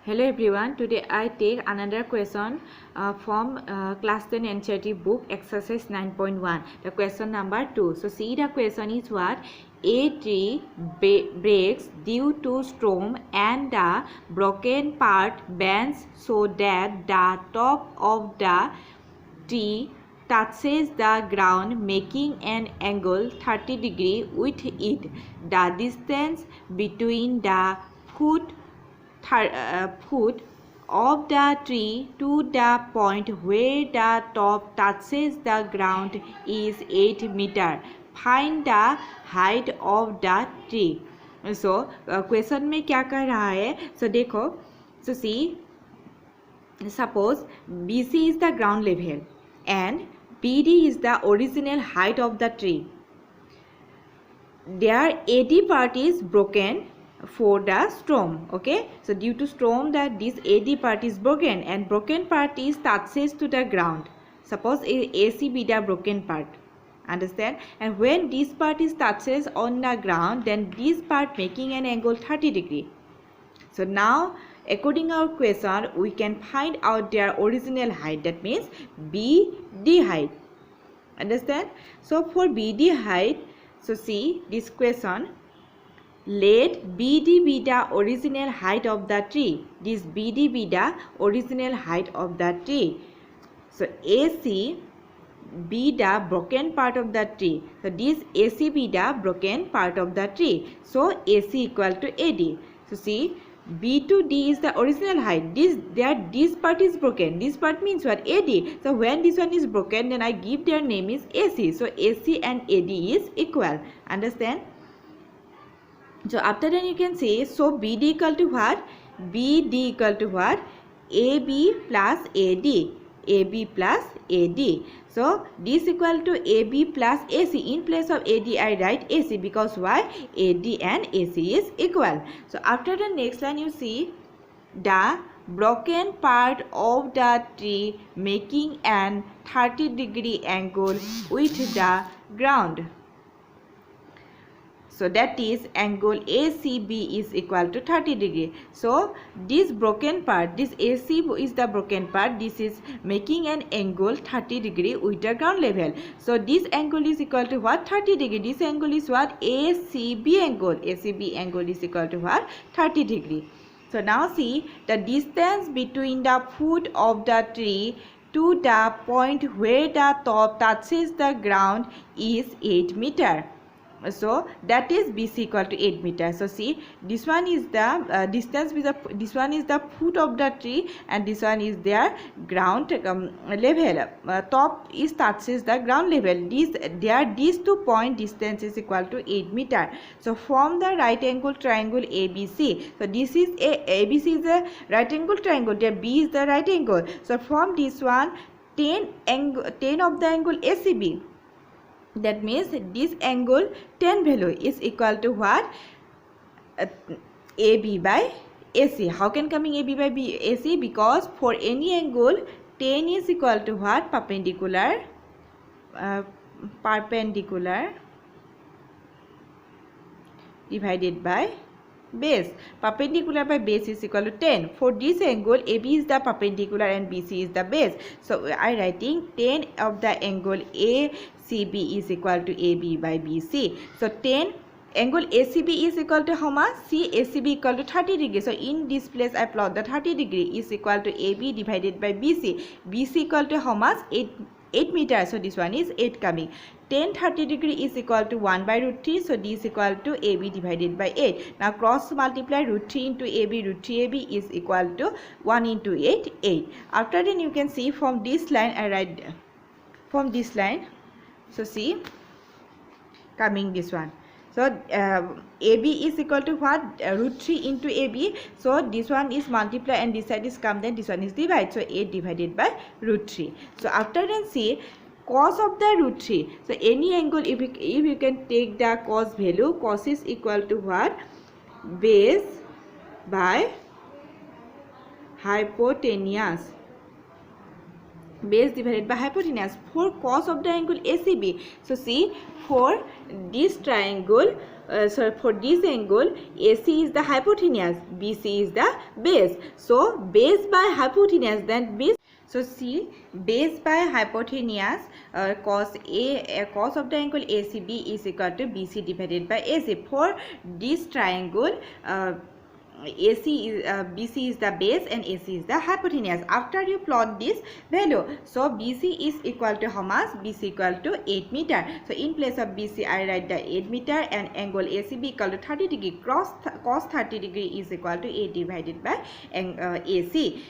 Hello everyone, today I take another question from class 10 NCERT book exercise 9.1, the question number 2. So see, the question is what? A tree breaks due to storm and the broken part bends so that the top of the tree touches the ground, making an angle 30 degree with it. The distance between the foot of the tree to the point where the top touches the ground is 8 meter. Find the height of the tree. So question में क्या कर रहा है? So देखो, so see, suppose BC is the ground level and BD is the original height of the tree. Their AD part is broken for the storm. Okay, so due to storm that this AD part is broken and broken part is touches to the ground. Suppose AC be the broken part, understand, and when this part is touches on the ground, then this part making an angle 30 degree. So now according our question we can find out their original height, that means BD height, understand. So for BD height, so see this question, let BD be the original height of the tree. This BD be the original height of the tree. So AC be the broken part of the tree. So this AC be the broken part of the tree. So AC equal to AD. So see, B to D is the original height. This part is broken. This part means what? AD. So when this one is broken, then I give their name is AC. So AC and AD is equal. Understand? So after that you can say, so BD equal to what? BD equal to what? AB plus AD. AB plus AD. So this equal to AB plus AC. In place of AD I write AC because why? AD and AC is equal. So after the next line you see, the broken part of the tree making an 30 degree angle with the ground. So that is angle ACB is equal to 30 degree. So this broken part, this AC is the broken part, this is making an angle 30 degree with the ground level. So this angle is equal to what? 30 degree. This angle is what? ACB angle. ACB angle is equal to what? 30 degree. So now see, the distance between the foot of the tree to the point where the top touches the ground is 8 meter. So that is BC equal to 8 meter. So see, this one is the distance with this one is the foot of the tree and this one is their ground level. Top is touches the ground level. These 2 point distance is equal to 8 meter. So from the right angle triangle ABC. So this is ABC is a right angle triangle. There B is the right angle. So from this one 10 of the angle ACB. That means this angle 10 value is equal to what? AB by AC. How can coming AB by AC? Because for any angle 10 is equal to what? Perpendicular divided by base. Perpendicular by base is equal to 10. For this angle AB is the perpendicular and BC is the base. So I writing 10 of the angle ACB is equal to AB by BC. So 10 angle ACB is equal to how much? See, ACB equal to 30 degree. So in this place I plot the 30 degree is equal to AB divided by BC. BC equal to how much? 8 meter. So this one is 8 coming. 10 30 degree is equal to 1 by root 3. So this is equal to AB divided by 8. Now cross multiply root 3 into AB. Root 3 AB is equal to 1 into 8, 8. After then you can see from this line I write from this line. So see, coming this one. So AB is equal to what? Root 3 into AB. So this one is multiply and this side is come, then this one is divide. So 8 divided by root 3. So after then see, cos of the root 3. So any angle, if you can take the cos value, cos is equal to what? Base by hypotenuse. Base divided by hypotenuse for cos of the angle ACB. So see, for this triangle so for this angle, AC is the hypotenuse, BC is the base. So base by hypotenuse, then base. So see, base by hypotenuse, cos of the angle ACB is equal to BC divided by AC. For this triangle, AC is BC is the base and AC is the hypotenuse. After you plot this value, so BC is equal to how much? BC equal to 8 meter. So in place of BC, I write the 8 meter, and angle ACB equal to 30 degree. Cos 30 degree is equal to 8 divided by AC.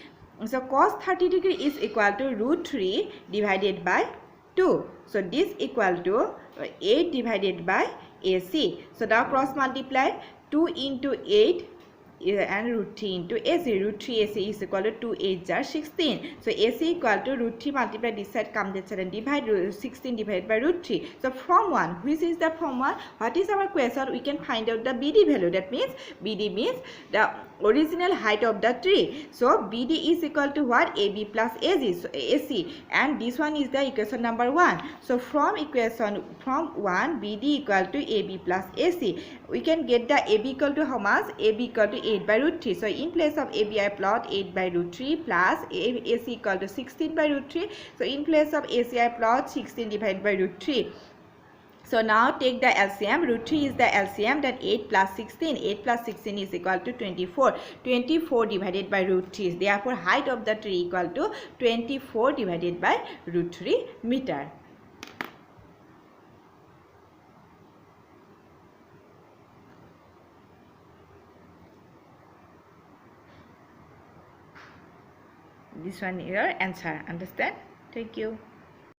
So cos 30 degree is equal to root 3 divided by 2. So this equal to 8 divided by AC. So now cross multiply, 2 into 8 and root 3 into AC. Root 3 AC is equal to 2 8 are 16. So AC equal to root 3 multiply this side, come this side and divide 16 divided by root 3. So from 1, which is the from 1? What is our question? We can find out the BD value. That means BD means the original height of the tree. So BD is equal to what? AB plus AC. So AC, and this one is the equation number 1. So from equation from 1, BD equal to AB plus AC. We can get the AB equal to how much? AB equal to 8 by root 3. So in place of AB, I plot 8 by root 3 plus AC equal to 16 by root 3. So in place of AC, I plot 16 divided by root 3. So now take the LCM. Root 3 is the LCM, then 8 plus 16. 8 plus 16 is equal to 24. 24 divided by root 3. Therefore, height of the tree equal to 24 divided by root 3 meter. This one is your answer. Understand? Thank you.